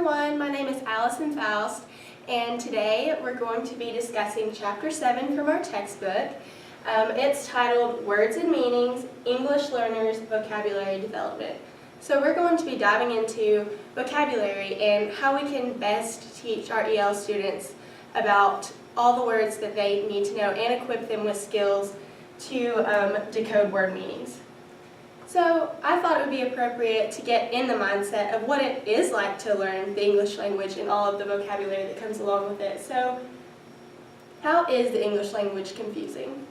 everyone, my name is Allison Faust, and today we're going to be discussing Chapter 7 from our textbook. It's titled Words and Meanings, English Learners Vocabulary Development. So we're going to be diving into vocabulary and how we can best teach our EL students about all the words that they need to know and equip them with skills to decode word meanings. So I thought it would be appropriate to get in the mindset of what it is like to learn the English language and all of the vocabulary that comes along with it. So how is the English language confusing?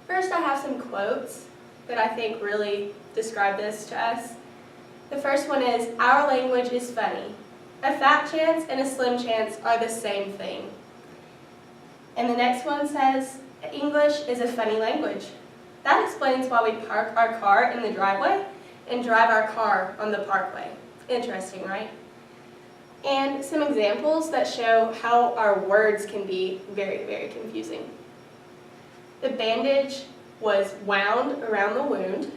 First, I have some quotes that I think really describe this to us. The first one is, "Our language is funny. A fat chance and a slim chance are the same thing." And the next one says, "English is a funny language. That explains why we park our car in the driveway and drive our car on the parkway." Interesting, right? And some examples that show how our words can be very, very confusing. The bandage was wound around the wound.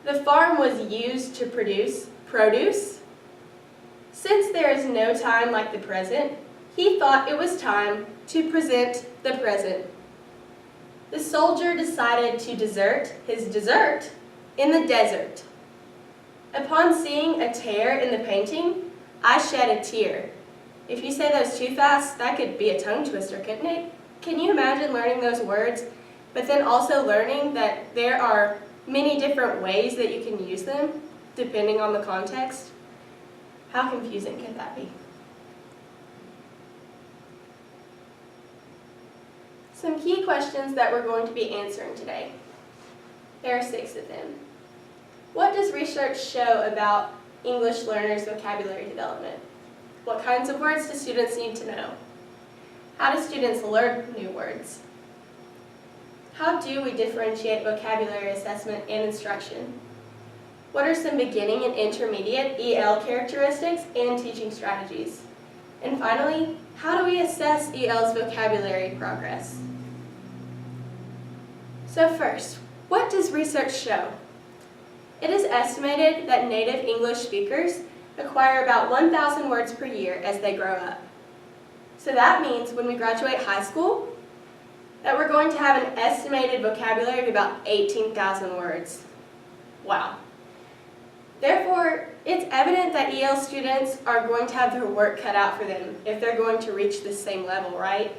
The farm was used to produce produce. Since there is no time like the present, he thought it was time to present the present. The soldier decided to desert his dessert in the desert. Upon seeing a tear in the painting, I shed a tear. If you say those too fast, that could be a tongue twister, couldn't it? Can you imagine learning those words, but then also learning that there are many different ways that you can use them, depending on the context? How confusing could that be? Some key questions that we're going to be answering today. There are 6 of them. What does research show about English learners' vocabulary development? What kinds of words do students need to know? How do students learn new words? How do we differentiate vocabulary assessment and instruction? What are some beginning and intermediate EL characteristics and teaching strategies? And finally, how do we assess EL's vocabulary progress? So first, what does research show? It is estimated that native English speakers acquire about 1,000 words per year as they grow up. So that means when we graduate high school, that we're going to have an estimated vocabulary of about 18,000 words. Wow. Therefore, it's evident that EL students are going to have their work cut out for them if they're going to reach the same level, right?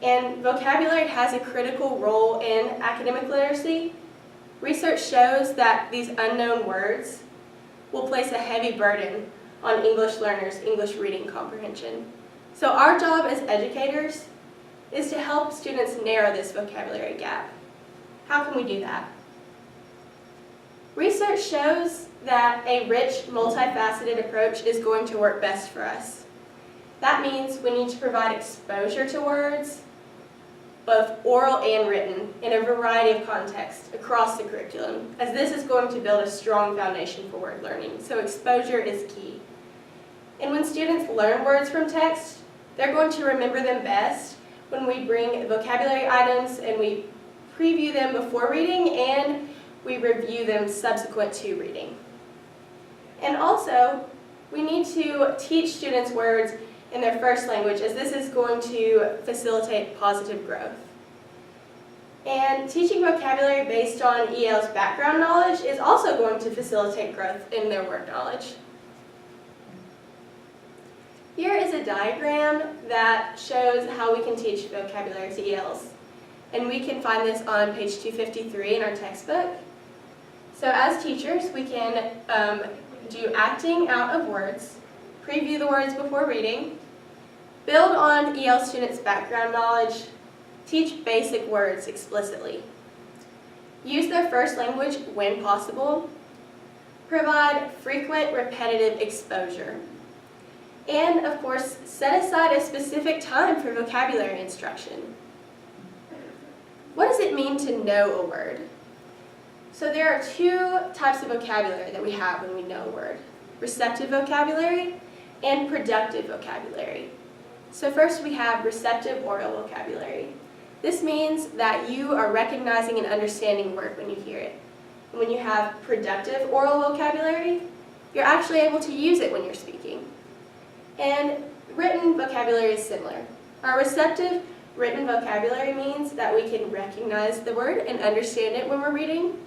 And vocabulary has a critical role in academic literacy. Research shows that these unknown words will place a heavy burden on English learners' English reading comprehension. So our job as educators is to help students narrow this vocabulary gap. How can we do that? Research shows that a rich, multifaceted approach is going to work best for us. That means we need to provide exposure to words, both oral and written, in a variety of contexts across the curriculum, as this is going to build a strong foundation for word learning. So exposure is key. And when students learn words from text, they're going to remember them best when we bring vocabulary items and we preview them before reading and we review them subsequent to reading. And also, we need to teach students words in their first language, as this is going to facilitate positive growth. And teaching vocabulary based on EL's background knowledge is also going to facilitate growth in their word knowledge. Here is a diagram that shows how we can teach vocabulary to ELs. And we can find this on page 253 in our textbook. So as teachers, we can do acting out of words, preview the words before reading, build on EL students' background knowledge, teach basic words explicitly, use their first language when possible, provide frequent repetitive exposure, and of course, set aside a specific time for vocabulary instruction. What does it mean to know a word? So there are 2 types of vocabulary that we have when we know a word: receptive vocabulary and productive vocabulary. So first we have receptive oral vocabulary. This means that you are recognizing and understanding a word when you hear it. And when you have productive oral vocabulary, you're actually able to use it when you're speaking. And written vocabulary is similar. Our receptive written vocabulary means that we can recognize the word and understand it when we're reading.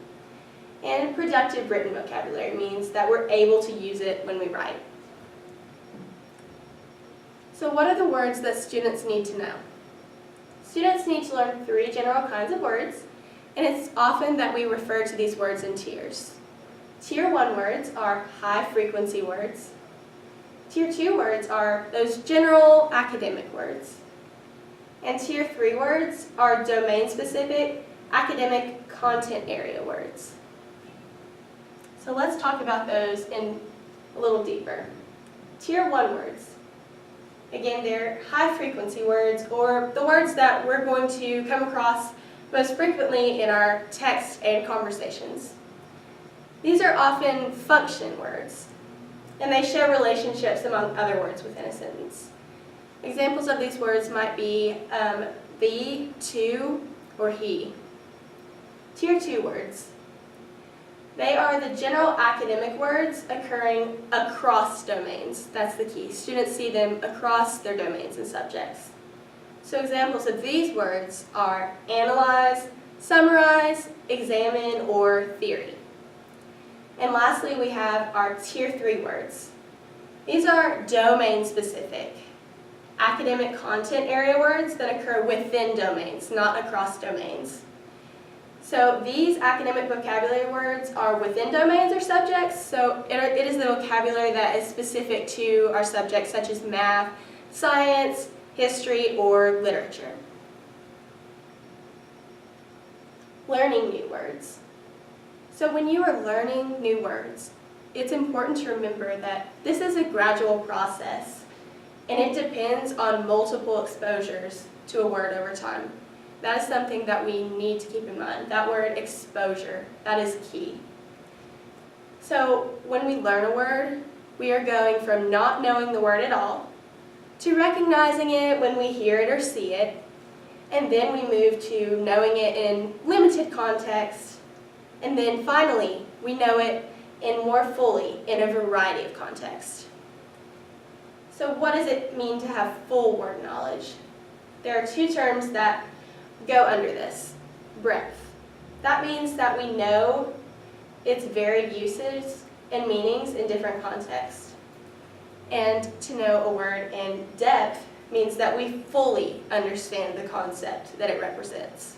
And productive written vocabulary means that we're able to use it when we write. So what are the words that students need to know? Students need to learn 3 general kinds of words, and it's often that we refer to these words in tiers. Tier 1 words are high-frequency words. Tier 2 words are those general academic words. And Tier 3 words are domain-specific academic content area words. So let's talk about those in a little deeper. Tier 1 words. Again, they're high-frequency words, or the words that we're going to come across most frequently in our text and conversations. These are often function words, and they show relationships among other words within a sentence. Examples of these words might be the, to, or he. Tier 2 words. They are the general academic words occurring across domains. That's the key. Students see them across their domains and subjects. So examples of these words are analyze, summarize, examine, or theory. And lastly, we have our Tier 3 words. These are domain-specific, academic content area words that occur within domains, not across domains. So these academic vocabulary words are within domains or subjects, so it is the vocabulary that is specific to our subjects such as math, science, history, or literature. Learning new words. So when you are learning new words, it's important to remember that this is a gradual process, and it depends on multiple exposures to a word over time. That is something that we need to keep in mind. That word exposure, that is key. So when we learn a word, we are going from not knowing the word at all to recognizing it when we hear it or see it, and then we move to knowing it in limited context, and then finally we know it in more fully in a variety of contexts. So what does it mean to have full word knowledge? There are 2 terms that go under this. Breadth. That means that we know its varied uses and meanings in different contexts. And to know a word in depth means that we fully understand the concept that it represents.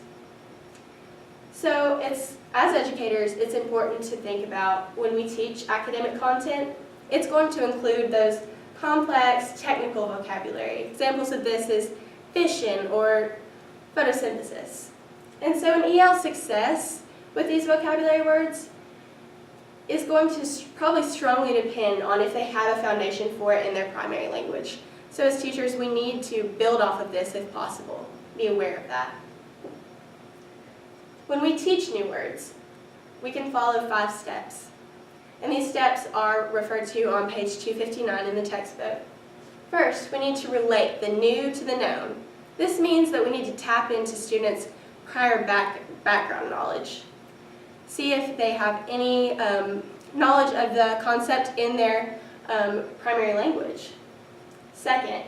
So as educators, it's important to think about when we teach academic content, it's going to include those complex technical vocabulary. Examples of this is fission or photosynthesis. And so an EL success with these vocabulary words is going to probably strongly depend on if they have a foundation for it in their primary language. So as teachers, we need to build off of this if possible. Be aware of that. When we teach new words, we can follow 5 steps. And these steps are referred to on page 259 in the textbook. First, we need to relate the new to the known. This means that we need to tap into students' prior background knowledge. See if they have any knowledge of the concept in their primary language. Second,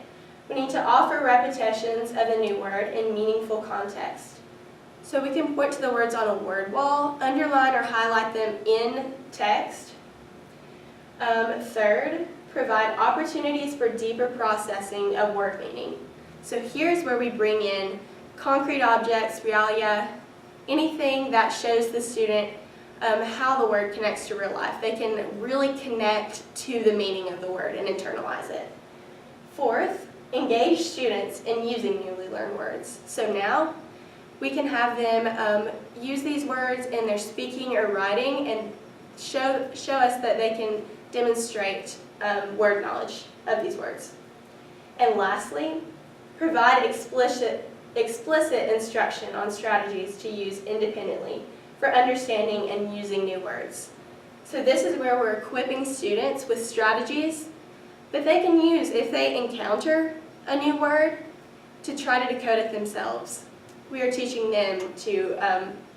we need to offer repetitions of the new word in meaningful context. So we can point to the words on a word wall, underline or highlight them in text. Third, provide opportunities for deeper processing of word meaning. So here's where we bring in concrete objects, realia, anything that shows the student how the word connects to real life. They can really connect to the meaning of the word and internalize it. Fourth, engage students in using newly learned words. So now we can have them use these words in their speaking or writing and show us that they can demonstrate word knowledge of these words. And lastly, provide explicit instruction on strategies to use independently for understanding and using new words. So this is where we're equipping students with strategies that they can use if they encounter a new word to try to decode it themselves. We are teaching them to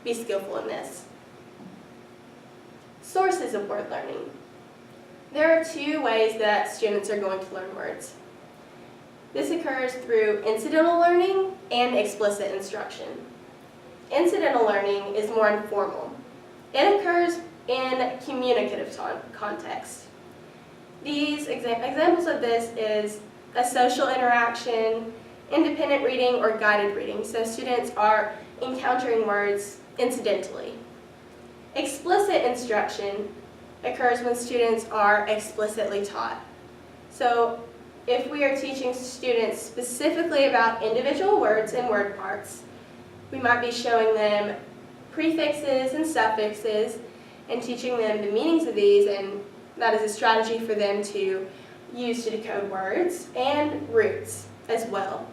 be skillful in this. Sources of word learning. There are two ways that students are going to learn words. This occurs through incidental learning and explicit instruction. Incidental learning is more informal. It occurs in communicative context. These examples of this is a social interaction, independent reading, or guided reading. So students are encountering words incidentally. Explicit instruction occurs when students are explicitly taught. So if we are teaching students specifically about individual words and word parts, we might be showing them prefixes and suffixes and teaching them the meanings of these, and that is a strategy for them to use to decode words, and roots as well.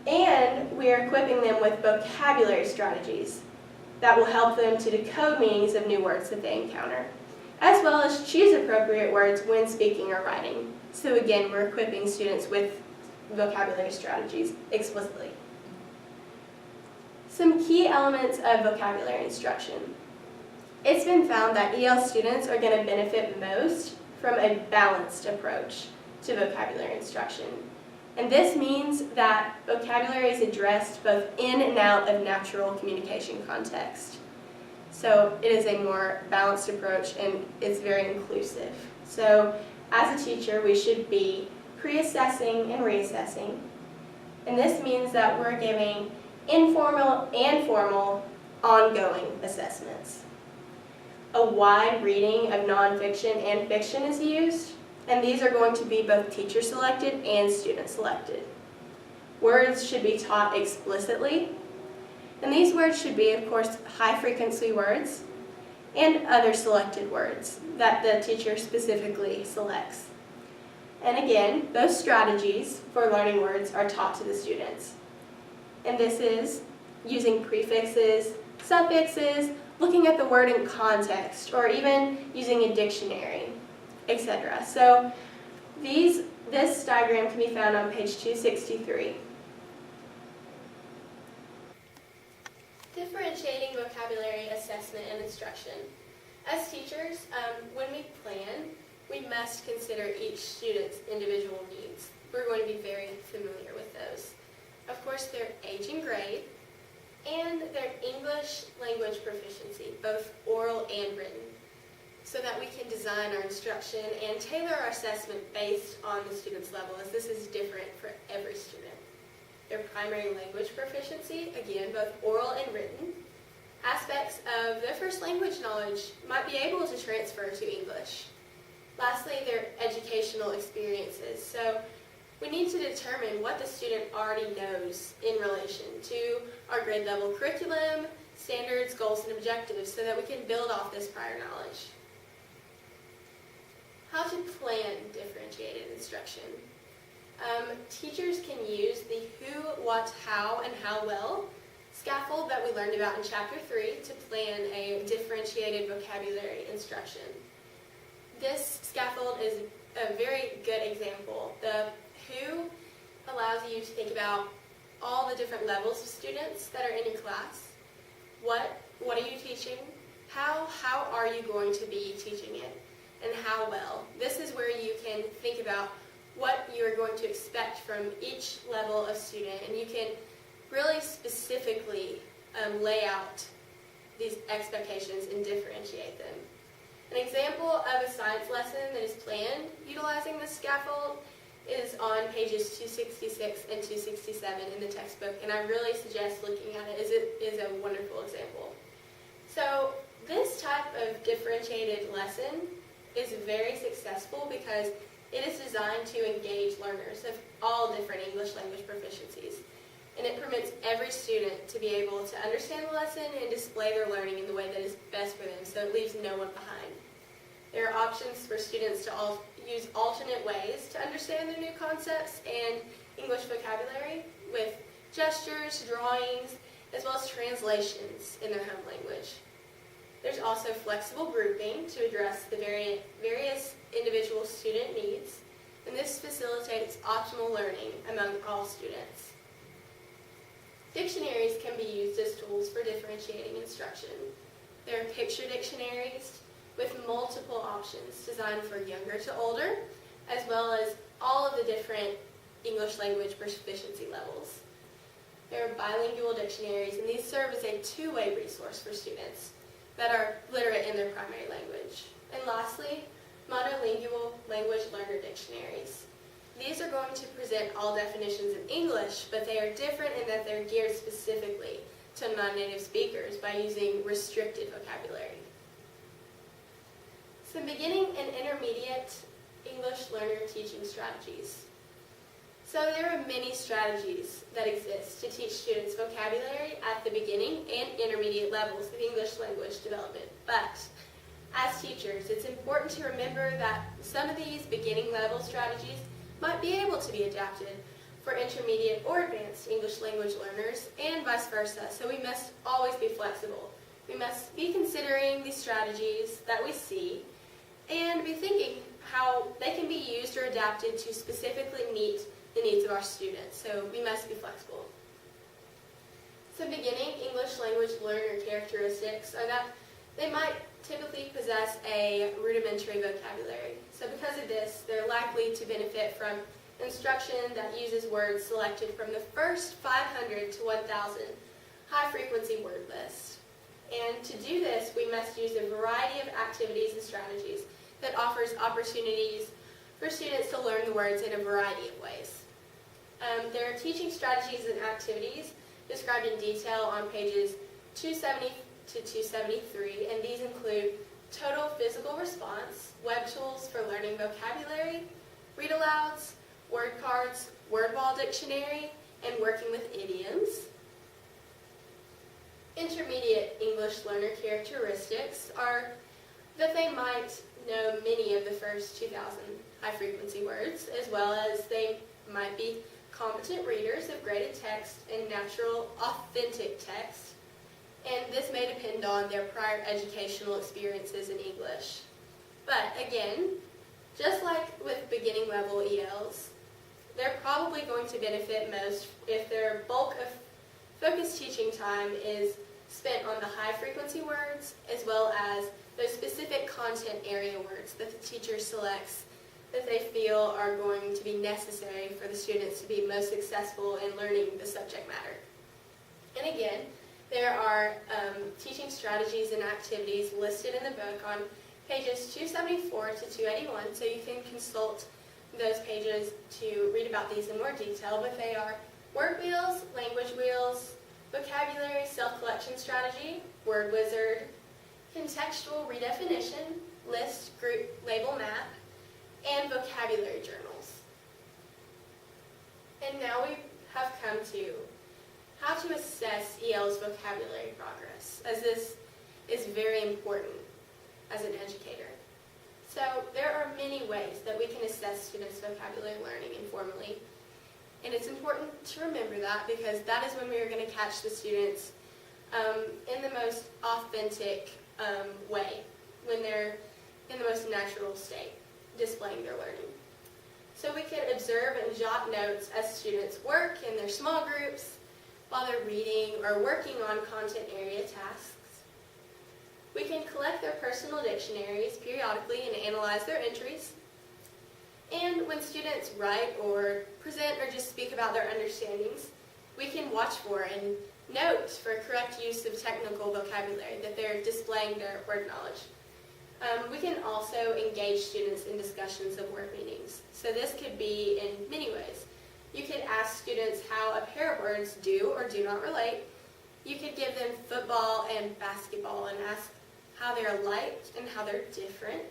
And we are equipping them with vocabulary strategies that will help them to decode meanings of new words that they encounter, as well as choose appropriate words when speaking or writing. So again, we're equipping students with vocabulary strategies explicitly. Some key elements of vocabulary instruction. It's been found that EL students are going to benefit most from a balanced approach to vocabulary instruction. And this means that vocabulary is addressed both in and out of natural communication context. So it is a more balanced approach and it's very inclusive. So as a teacher, we should be pre-assessing and reassessing. And this means that we're giving informal and formal ongoing assessments. A wide reading of nonfiction and fiction is used, and these are going to be both teacher-selected and student-selected. Words should be taught explicitly, and these words should be, of course, high-frequency words and other selected words that the teacher specifically selects. And again, those strategies for learning words are taught to the students. And this is using prefixes, suffixes, looking at the word in context, or even using a dictionary, etc. So this diagram can be found on page 263. Differentiating vocabulary assessment and instruction. As teachers, when we plan, we must consider each student's individual needs. We're going to be very familiar with those. Of course, their age and grade, and their English language proficiency, both oral and written, so that we can design our instruction and tailor our assessment based on the student's level, as this is different for every student. Their primary language proficiency, again, both oral and written. Aspects of their first language knowledge might be able to transfer to English. Lastly, their educational experiences. So we need to determine what the student already knows in relation to our grade level curriculum, standards, goals, and objectives so that we can build off this prior knowledge. How to plan differentiated instruction. Teachers can use the who, what, how, and how well scaffold that we learned about in Chapter 3 to plan a differentiated vocabulary instruction. This scaffold is a very good example. The who allows you to think about all the different levels of students that are in your class. What are you teaching? How are you going to be teaching it? And how well. This is where you can think about what you are going to expect from each level of student, and you can really specifically lay out these expectations and differentiate them. An example of a science lesson that is planned utilizing this scaffold is on pages 266 and 267 in the textbook, and I really suggest looking at it as it is a wonderful example. So this type of differentiated lesson is very successful because it is designed to engage learners of all different English language proficiencies, and it permits every student to be able to understand the lesson and display their learning in the way that is best for them, so it leaves no one behind. There are options for students to use alternate ways to understand their new concepts and English vocabulary with gestures, drawings, as well as translations in their home language. There's also flexible grouping to address the various individual student needs, and this facilitates optimal learning among all students. Dictionaries can be used as tools for differentiating instruction. There are picture dictionaries, with multiple options designed for younger to older, as well as all of the different English language proficiency levels. There are bilingual dictionaries, and these serve as a two-way resource for students that are literate in their primary language. And lastly, monolingual language learner dictionaries. These are going to present all definitions in English, but they are different in that they're geared specifically to non-native speakers by using restricted vocabulary. Some beginning and intermediate English learner teaching strategies. So there are many strategies that exist to teach students vocabulary at the beginning and intermediate levels of English language development. But as teachers, it's important to remember that some of these beginning level strategies might be able to be adapted for intermediate or advanced English language learners and vice versa. So we must always be flexible. We must be considering these strategies that we see and be thinking how they can be used or adapted to specifically meet the needs of our students. So we must be flexible. Some beginning English language learner characteristics are that they might typically possess a rudimentary vocabulary. So because of this, they're likely to benefit from instruction that uses words selected from the first 500 to 1,000 high-frequency word list. And to do this, we must use a variety of activities and strategies that offers opportunities for students to learn the words in a variety of ways. There are teaching strategies and activities described in detail on pages 270 to 273, and these include total physical response, web tools for learning vocabulary, read-alouds, word cards, word wall dictionary, and working with idioms. Intermediate English learner characteristics are that they might know many of the first 2,000 high-frequency words, as well as they might be competent readers of graded text and natural, authentic text, and this may depend on their prior educational experiences in English. But again, just like with beginning level ELs, they're probably going to benefit most if their bulk of focused teaching time is spent on the high-frequency words, as well as those specific content area words that the teacher selects that they feel are going to be necessary for the students to be most successful in learning the subject matter. And again, there are teaching strategies and activities listed in the book on pages 274 to 281, so you can consult those pages to read about these in more detail, but they are word wheels, language wheels, vocabulary self-collection strategy, word wizard, contextual redefinition, list, group, label, map, and vocabulary journals. And now we have come to how to assess EL's vocabulary progress, as this is very important as an educator. So there are many ways that we can assess students' vocabulary learning informally, and it's important to remember that because that is when we are going to catch the students in the most authentic way, when they're in the most natural state, displaying their learning. So we can observe and jot notes as students work in their small groups, while they're reading or working on content area tasks. We can collect their personal dictionaries periodically and analyze their entries. And when students write or present or just speak about their understandings, we can watch for and note for correct use of technical vocabulary, that they're displaying their word knowledge. We can also engage students in discussions of word meanings. So this could be in many ways. You could ask students how a pair of words do or do not relate. You could give them football and basketball and ask how they're alike and how they're different.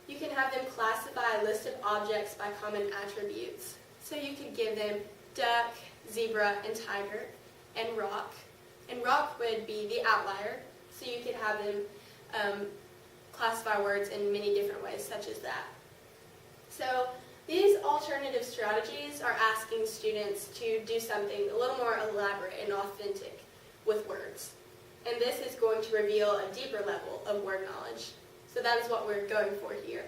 You can have them classify a list of objects by common attributes. So you could give them duck, zebra, and tiger, and rock. And rock would be the outlier, so you could have them classify words in many different ways, such as that. So these alternative strategies are asking students to do something a little more elaborate and authentic with words. And this is going to reveal a deeper level of word knowledge. So that is what we're going for here.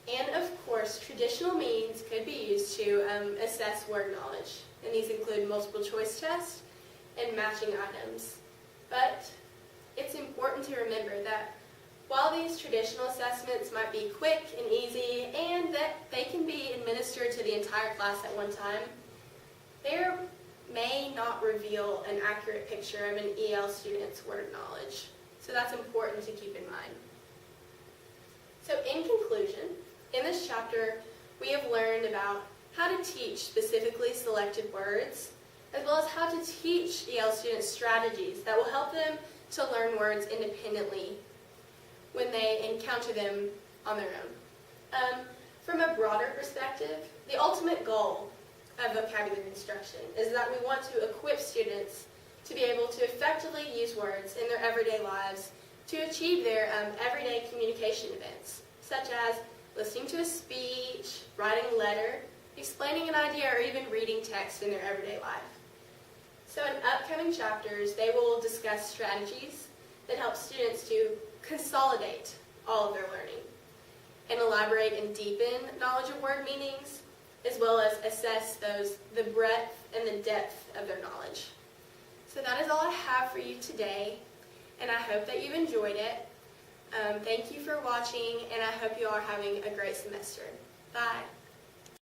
And of course, traditional means could be used to assess word knowledge. And these include multiple choice tests and matching items. But it's important to remember that While these traditional assessments might be quick and easy and that they can be administered to the entire class at one time, they may not reveal an accurate picture of an EL student's word knowledge. So that's important to keep in mind. So in conclusion, in this chapter, we have learned about how to teach specifically selected words, as well as how to teach EL students strategies that will help them to learn words independently when they encounter them on their own. From a broader perspective, the ultimate goal of vocabulary instruction is that we want to equip students to be able to effectively use words in their everyday lives to achieve their everyday communication events, such as listening to a speech, writing a letter, explaining an idea, or even reading text in their everyday life. So in upcoming chapters, they will discuss strategies that help students to consolidate all of their learning and elaborate and deepen knowledge of word meanings, as well as assess the breadth and the depth of their knowledge. So that is all I have for you today, and I hope that you've enjoyed it. Thank you for watching, and I hope you are having a great semester. Bye.